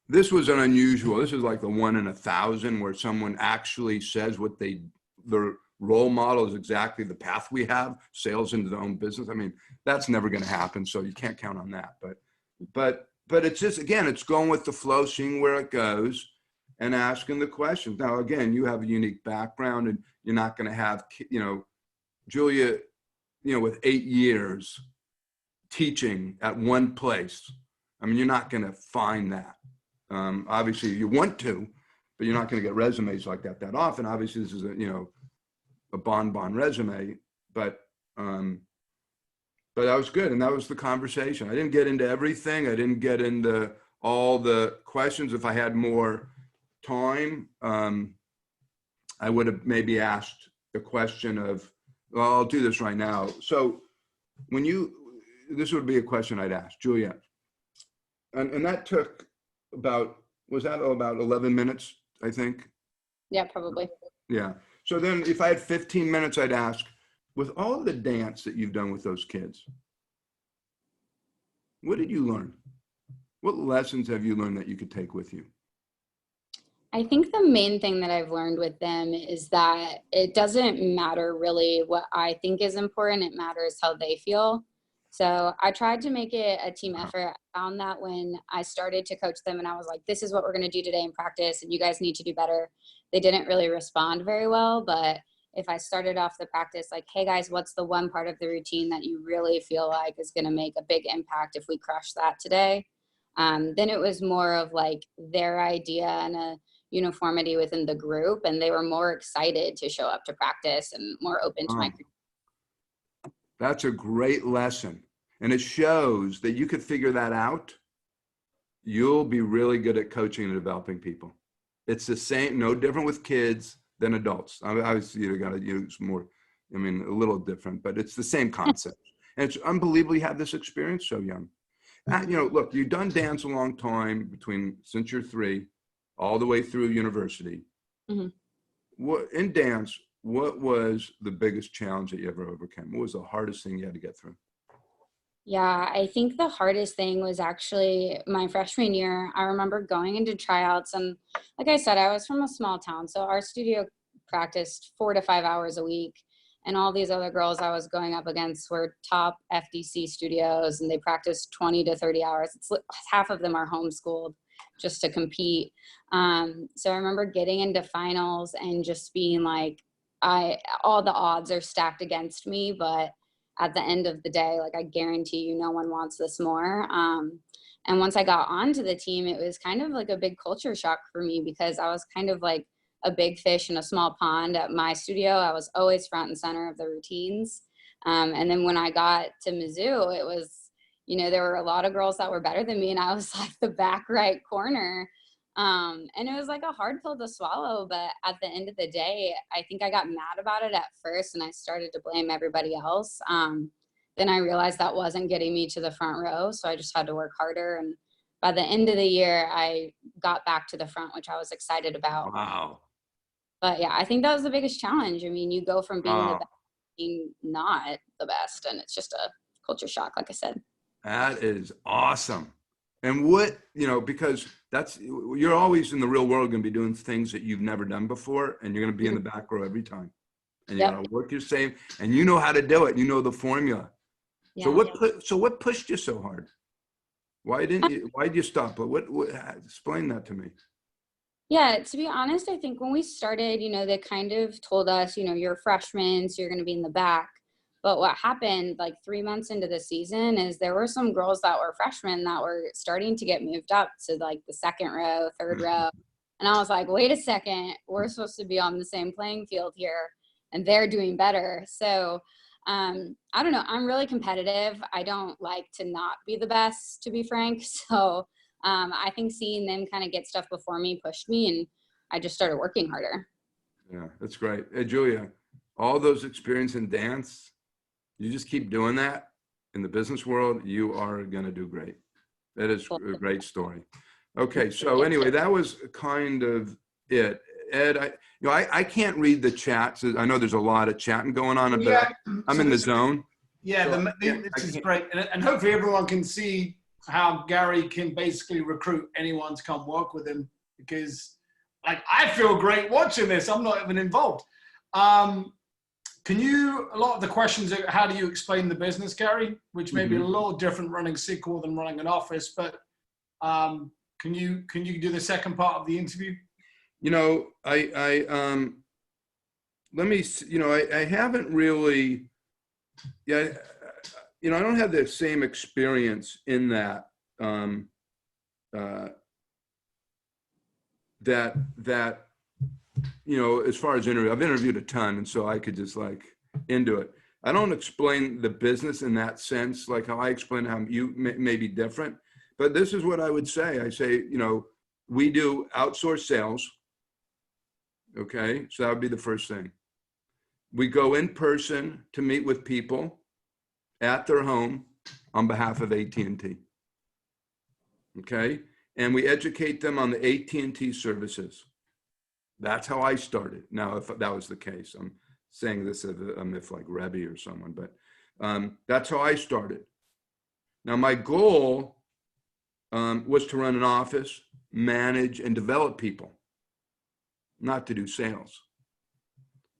B: this was an unusual, this is like the 1 in 1,000 where someone actually says what their role model is exactly the path we have, sales into their own business. That's never going to happen. So you can't count on that. But it's just, again, it's going with the flow, seeing where it goes and asking the questions. Now, again, you have a unique background and you're not going to have, Julia, with 8 years teaching at one place. I mean, you're not going to find that. Obviously you want to, but you're not going to get resumes like that often. Obviously this is a bon resume, but that was good. And that was the conversation. I didn't get into everything. I didn't get into all the questions. If I had more time, I would have maybe asked the question of, well, I'll do this right now. So this would be a question I'd ask Juliet. And that took about 11 minutes, I think?
C: Yeah, probably.
B: Yeah. So then if I had 15 minutes, I'd ask, with all of the dance that you've done with those kids, what did you learn? What lessons have you learned that you could take with you?
C: I think the main thing that I've learned with them is that it doesn't matter really what I think is important. It matters how they feel. So I tried to make it a team effort. I found that when I started to coach them and I was like, this is what we're going to do today in practice and you guys need to do better, they didn't really respond very well. But if I started off the practice like, hey guys, what's the one part of the routine that you really feel like is going to make a big impact if we crush that today? Then it was more of like their idea and a uniformity within the group, and they were more excited to show up to practice and more open to my.
B: That's a great lesson. And it shows that you could figure that out. You'll be really good at coaching and developing people. It's the same, no different with kids than adults. Obviously, you got to use more, a little different, but it's the same concept. And it's unbelievable you have this experience so young. Look, you've done dance a long time since you're 3, all the way through university. Mm-hmm. In dance, what was the biggest challenge that you ever overcame? What was the hardest thing you had to get through?
C: Yeah, I think the hardest thing was actually my freshman year. I remember going into tryouts, and like I said, I was from a small town, so our studio practiced 4 to 5 hours a week. And all these other girls I was going up against were top FDC studios, and they practiced 20 to 30 hours. Half of them are homeschooled just to compete. So I remember getting into finals and just being like, all the odds are stacked against me, but at the end of the day, like I guarantee you no one wants this more. And once I got onto the team, it was kind of like a big culture shock for me because I was kind of like a big fish in a small pond at my studio. I was always front and center of the routines. And then when I got to Mizzou, it was, there were a lot of girls that were better than me, and I was like the back right corner. And it was like a hard pill to swallow, but at the end of the day, I think I got mad about it at first and I started to blame everybody else. Then I realized that wasn't getting me to the front row. So I just had to work harder. And by the end of the year, I got back to the front, which I was excited about.
B: Wow.
C: But yeah, I think that was the biggest challenge. You go from being the best to being not the best, and it's just a culture shock, like I said.
B: That is awesome. And because you're always in the real world going to be doing things that you've never done before, and you're going to be in the back row every time. And you're going to work your same, and you know how to do it. You know the formula. Yeah. So what pushed you so hard? Why did you stop? But what explain that to me.
C: Yeah, to be honest, I think when we started, they kind of told us, you're freshmen, so you're going to be in the back. But what happened like 3 months into the season is there were some girls that were freshmen that were starting to get moved up to like the second row, third row. And I was like, wait a second, we're supposed to be on the same playing field here and they're doing better. So I don't know. I'm really competitive. I don't like to not be the best, to be frank. So I think seeing them kind of get stuff before me pushed me, and I just started working harder.
B: Yeah, that's great. Hey, Julia, all those experience in dance, you just keep doing that in the business world, you are going to do great. That is a great story. Okay. So anyway, that was kind of it. Ed, I can't read the chat. So I know there's a lot of chatting going on, but I'm in the zone.
A: Yeah,
B: so
A: this is great. And hopefully everyone can see how Gary can basically recruit anyone to come work with him, because like I feel great watching this. I'm not even involved. A lot of the questions are, how do you explain the business, Gary? Which may be a little different running SQL than running an office, but can you do the second part of the interview?
B: I haven't really, I don't have the same experience in that. uh, that you know, as far as I've interviewed a ton, and so I could just like into it. I don't explain the business in that sense, like how I explain how you may be different, but this is what I would say. I say, you know, we do outsource sales. Okay, so that would be the first thing. We go in person to meet with people at their home on behalf of AT&T. Okay, and we educate them on the AT&T services. That's how I started. Now, if that was the case, I'm saying this as if like Rebbe or someone, but that's how I started. Now, my goal was to run an office, manage, and develop people, not to do sales.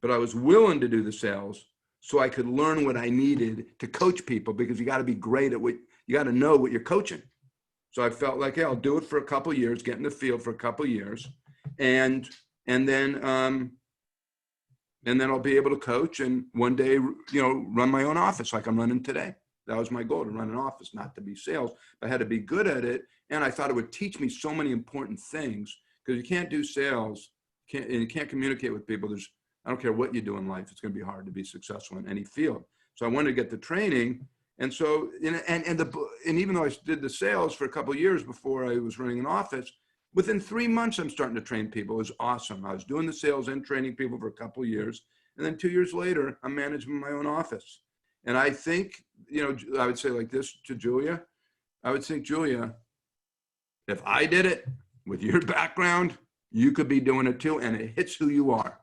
B: But I was willing to do the sales so I could learn what I needed to coach people, because you got to be great at what you got to know what you're coaching. So I felt like, hey, I'll do it for a couple of years, get in the field for a couple of years, and then I'll be able to coach, and one day, you know, run my own office like I'm running today. That was my goal, to run an office, not to be sales, but I had to be good at it. And I thought it would teach me so many important things, because you can't do sales, and you can't communicate with people. I don't care what you do in life, it's going to be hard to be successful in any field. So I wanted to get the training. And so, and even though I did the sales for a couple of years before I was running an office, within 3 months, I'm starting to train people. It was awesome. I was doing the sales and training people for a couple of years. And then 2 years later, I'm managing my own office. And I think, you know, I would say like this to Julia. I would think, Julia, if I did it with your background, you could be doing it too. And it hits who you are.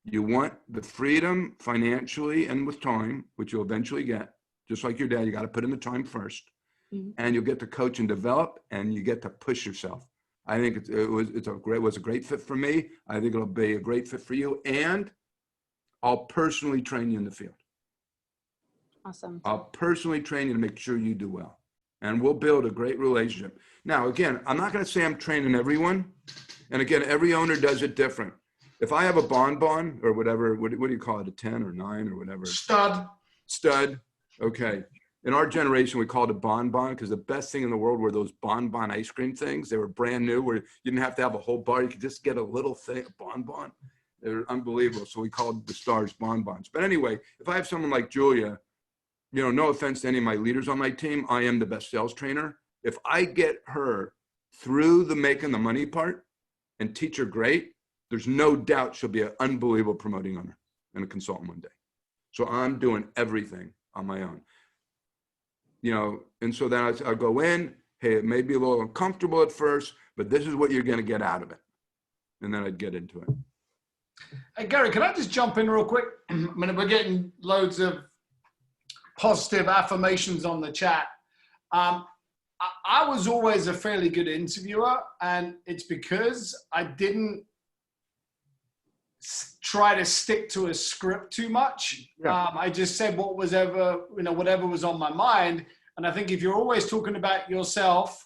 B: You want the freedom financially and with time, which you'll eventually get. Just like your dad, you got to put in the time first. Mm-hmm. And you'll get to coach and develop, and you get to push yourself. I think it was a great fit for me. I think it'll be a great fit for you. And I'll personally train you in the field.
C: Awesome.
B: I'll personally train you to make sure you do well. And we'll build a great relationship. Now, again, I'm not going to say I'm training everyone. And again, every owner does it different. If I have a bonbon or whatever, what do you call it? A 10 or 9 or whatever? Stud. Okay. In our generation, we called it bonbon, because the best thing in the world were those bonbon ice cream things. They were brand new, where you didn't have to have a whole bar. You could just get a little thing, a bonbon. They were unbelievable. So we called the stars bonbons. But anyway, if I have someone like Julia, you know, no offense to any of my leaders on my team, I am the best sales trainer. If I get her through the making the money part and teach her great, there's no doubt she'll be an unbelievable promoting owner and a consultant one day. So I'm doing everything on my own. You know, and so then I'll go in, hey, it may be a little uncomfortable at first, but this is what you're going to get out of it. And then I'd get into it.
A: Hey, Gary, can I just jump in real quick? I mean, we're getting loads of positive affirmations on the chat. I was always a fairly good interviewer, and it's because I didn't try to stick to a script too much. Yeah. I just said whatever was on my mind. And I think if you're always talking about yourself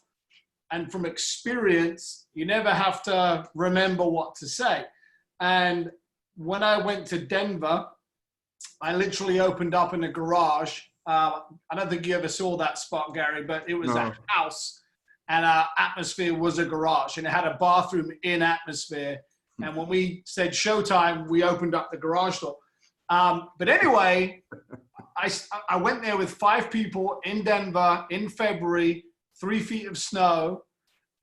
A: and from experience, you never have to remember what to say. And when I went to Denver, I literally opened up in a garage. I don't think you ever saw that spot, Gary, but it was a house, and our atmosphere was a garage, and it had a bathroom in atmosphere. And when we said showtime, we opened up the garage door. But anyway, I went there with 5 people in Denver in February, 3 feet of snow.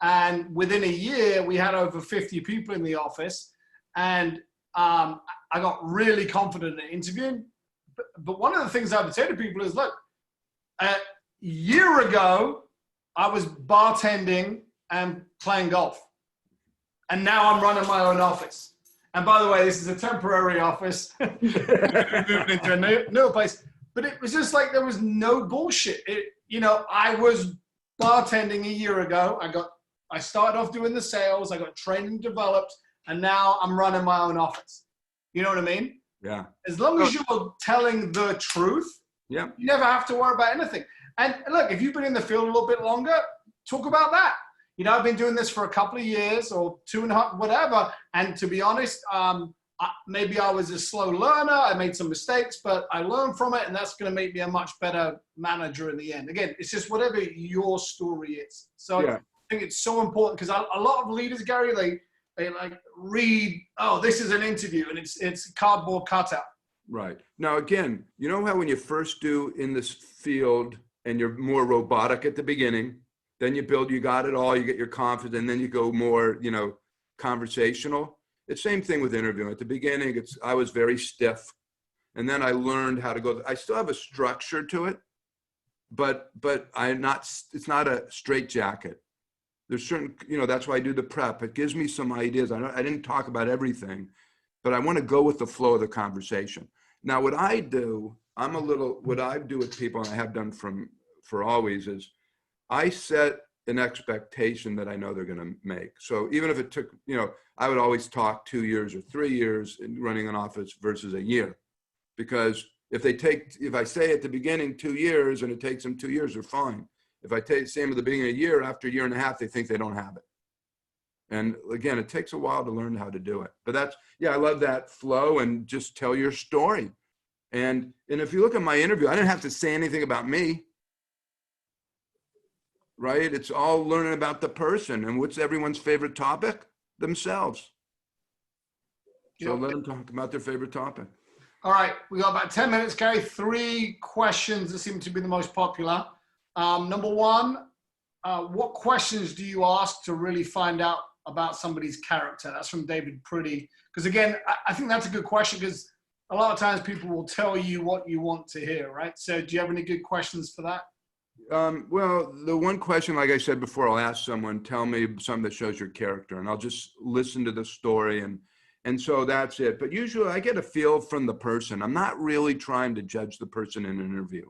A: And within a year, we had over 50 people in the office. And I got really confident in interviewing. But one of the things I would say to people is, look, a year ago, I was bartending and playing golf. And now I'm running my own office. And by the way, this is a temporary office. Moving into a new place. But it was just like there was no bullshit. I was bartending a year ago. I started off doing the sales. I got trained and developed. And now I'm running my own office. You know what I mean?
B: Yeah.
A: As long as you're telling the truth,
B: yeah,
A: you never have to worry about anything. And look, if you've been in the field a little bit longer, talk about that. I've been doing this for a couple of years or 2.5, whatever. And to be honest, maybe I was a slow learner. I made some mistakes, but I learned from it. And that's going to make me a much better manager in the end. Again, it's just whatever your story is. So
B: yeah.
A: think it's so important because a lot of leaders, Gary, they like read, oh, this is an interview, and it's cardboard cutout.
B: Right. Now, again, you know how when you first do in this field and you're more robotic at the beginning, then you build, you got it all, you get your confidence, and then you go more, you know, conversational. It's same thing with interviewing. At the beginning, I was very stiff. And then I learned how to go. I still have a structure to it, but it's not a straight jacket. There's certain, you know, that's why I do the prep. It gives me some ideas. I didn't talk about everything, but I want to go with the flow of the conversation. Now, what I do with people, and I have done for always, is I set an expectation that I know they're going to make. So even if it took, you know, I would always talk 2 years or 3 years in running an office versus a year. Because if I say at the beginning 2 years and it takes them 2 years, they're fine. If I say them at the beginning of a year, after a year and a half, they think they don't have it. And again, it takes a while to learn how to do it. But I love that flow, and just tell your story. And if you look at my interview, I didn't have to say anything about me. Right? It's all learning about the person. And what's everyone's favorite topic? Themselves. So let them talk about their favorite topic.
A: All right, we got about 10 minutes, Gary. 3 questions that seem to be the most popular. Number one, what questions do you ask to really find out about somebody's character? That's from David Priddy. Because again, I think that's a good question, because a lot of times people will tell you what you want to hear, right? So do you have any good questions for that?
B: Well, the one question, like I said before, I'll ask someone, tell me something that shows your character, and I'll just listen to the story, and so that's it. But usually I get a feel from the person. I'm not really trying to judge the person in an interview.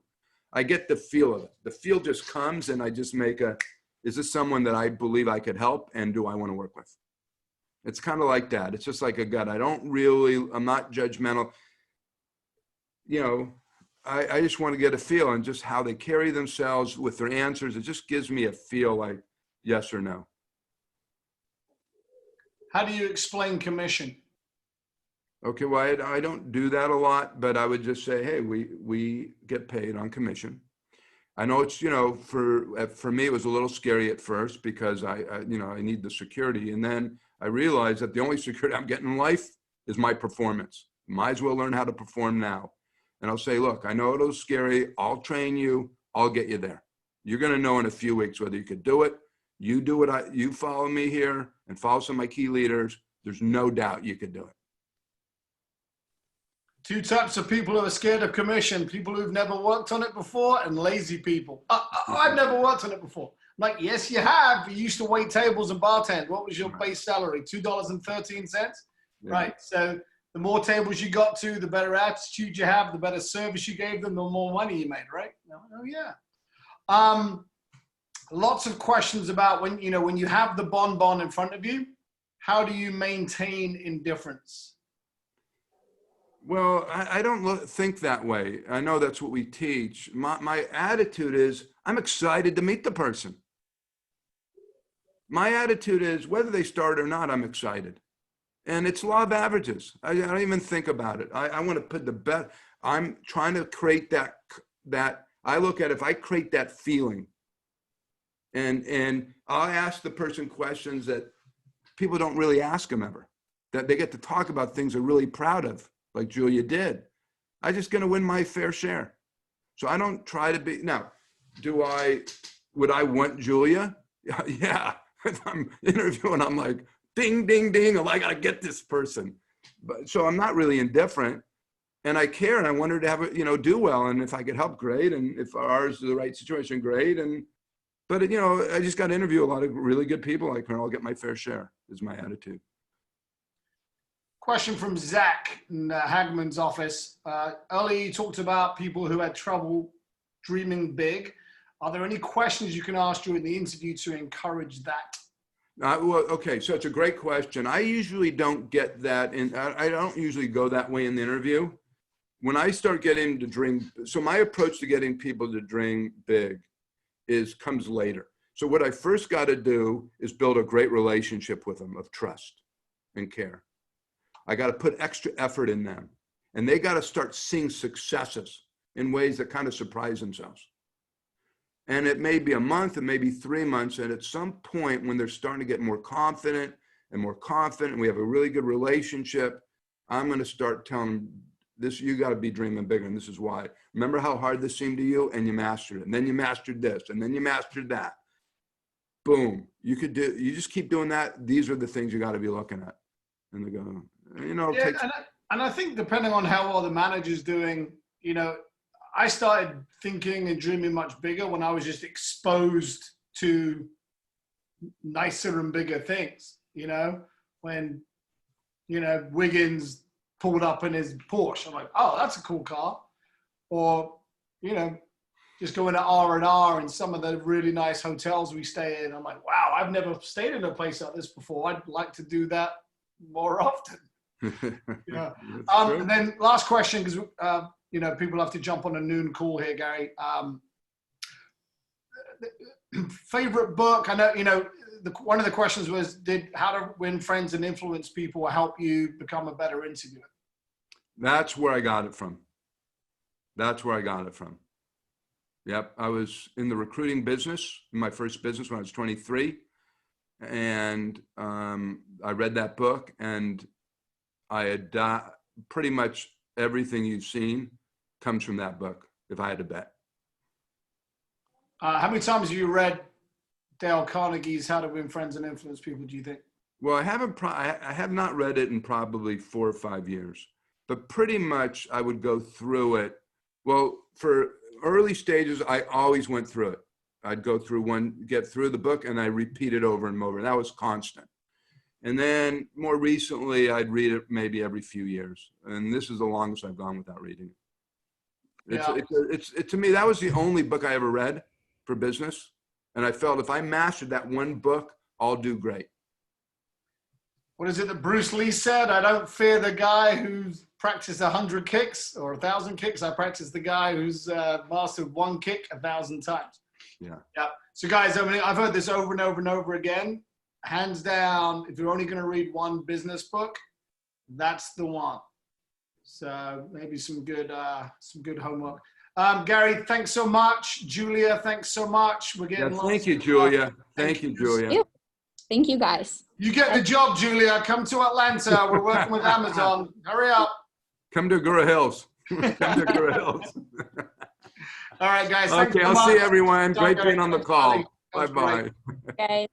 B: I get the feel of it. The feel just comes, and I just make is this someone that I believe I could help, and do I want to work with? It's kind of like that. It's just like a gut. I'm not judgmental. You know, I just want to get a feel, and just how they carry themselves with their answers. It just gives me a feel like yes or no.
A: How do you explain commission?
B: Okay, well, I don't do that a lot, but I would just say, hey, we get paid on commission. I know it's, you know, for me, it was a little scary at first, because I need the security. And then I realized that the only security I'm getting in life is my performance. Might as well learn how to perform now. And I'll say, look, I know it'll scary. I'll train you. I'll get you there. You're going to know in a few weeks whether you could do it. You do it. You follow me here and follow some of my key leaders. There's no doubt you could do it.
A: 2 types of people who are scared of commission: people who've never worked on it before, and lazy people. I've never worked on it before. I'm like, yes, you have. You used to wait tables and bartend. What was your base salary? $2.13? Yeah. Right. So the more tables you got to, the better attitude you have, the better service you gave them, the more money you made, right? Oh, yeah. Lots of questions about when you have the bonbon in front of you, how do you maintain indifference?
B: Well, I don't think that way. I know that's what we teach. My attitude is, I'm excited to meet the person. My attitude is, whether they start or not, I'm excited. And it's law of averages. I don't even think about it. I want to put the best. I'm trying to create that. I look at, if I create that feeling, and I'll ask the person questions that people don't really ask them ever, that they get to talk about things they're really proud of, like Julia did. I'm just going to win my fair share. So I don't try to be. Now, would I want Julia? Yeah. I'm interviewing, I'm like, ding, ding, ding. Oh, I got to get this person. But so I'm not really indifferent, and I care, and I want her to have it, do well. And if I could help, great. And if ours is the right situation, great. But I just got to interview a lot of really good people like her, and I'll get my fair share, is my attitude.
A: Question from Zach in Hagman's office. Earlier you talked about people who had trouble dreaming big. Are there any questions you can ask during the interview to encourage that?
B: Well, okay, so it's a great question. I usually don't get that, and I don't usually go that way in the interview. When I start getting to dream, so my approach to getting people to dream big comes later. So what I first got to do is build a great relationship with them of trust and care. I got to put extra effort in them, and they got to start seeing successes in ways that kind of surprise themselves. And it may be a month, it may be 3 months. And at some point when they're starting to get more confident, and we have a really good relationship, I'm going to start telling them, this, you got to be dreaming bigger. And this is why. Remember how hard this seemed to you, and you mastered it. And then you mastered this, and then you mastered that. Boom. You just keep doing that. These are the things you got to be looking at. And they go, you know,
A: yeah, and I think depending on how well the manager's doing, you know, I started thinking and dreaming much bigger when I was just exposed to nicer and bigger things, you know, when, you know, Wiggins pulled up in his Porsche. I'm like, oh, that's a cool car. Or, you know, just going to R&R and some of the really nice hotels we stay in. I'm like, wow, I've never stayed in a place like this before. I'd like to do that more often. Yeah. And then last question, because you know, people have to jump on a noon call here, Gary. Favorite book? I know, you know, one of the questions was, did How to Win Friends and Influence People help you become a better interviewer?
B: That's where I got it from. Yep. I was in the recruiting business, in my first business when I was 23. And I read that book, and I had pretty much everything you've seen comes from that book, if I had to bet.
A: How many times have you read Dale Carnegie's How to Win Friends and Influence People, do you think?
B: Well, I have not read it in probably 4 or 5 years, but pretty much I would go through it. Well, for early stages, I always went through it. I'd go through get through the book, and I repeat it over and over. And that was constant. And then more recently, I'd read it maybe every few years. And this is the longest I've gone without reading it. To me, that was the only book I ever read for business. And I felt if I mastered that one book, I'll do great.
A: What is it that Bruce Lee said? I don't fear the guy who's practiced 100 kicks or 1,000 kicks. I practice the guy who's mastered one kick 1,000 times.
B: Yeah.
A: Yeah. So guys, I mean, I've heard this over and over and over again. Hands down, if you're only going to read one business book, that's the one. So maybe some good homework. Gary, thanks so much. Julia, thanks so much. We're getting
B: thank you, Julia. Thank you, Julia.
C: Thank you, guys.
A: You get the job, Julia. Come to Atlanta. We're working with Amazon. Hurry up.
B: Come to Gura Hills. Come to Gura Hills.
A: All right, guys.
B: Okay, I'll see everyone. Great being on the call. Bye-bye.
C: Guys.